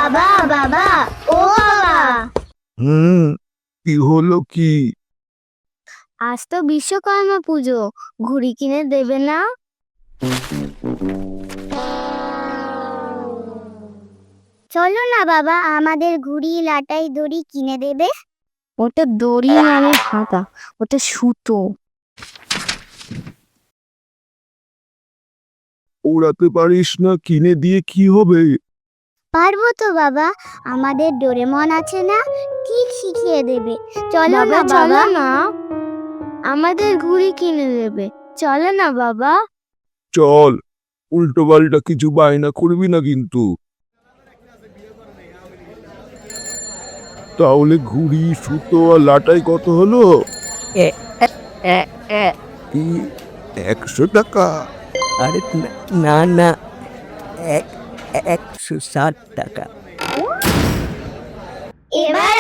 বাবা বাবা ও বাবা, কি হলো কি? আজ তো বিশ্বকর্মা পুজো, ঘুড়ি কিনে দেবে না? চলো না বাবা, আমাদের ঘুড়ি লাটাই দড়ি কিনে দেবে। ওটা দড়ি মানে হাতা, ওটা সুতো। ওড়াতে পারিস না, কিনে দিয়ে কি হবে? পারবো তো বাবা, আমাদের ডোরেমন আছে না, ঠিক শিখিয়ে দেবে। চলো না বাবা, না আমাদের ঘুড়ি কিনে দেবে। চলো না বাবা। চল, উল্টো পাল্টা কিছু বায়না করবি না কিন্তু। তাহলে ঘুড়ি, সুতো আর লাটাই কত হলো? এ এ এ এ কি, 100 টাকা? আরে না না, 160 টাকা। এবার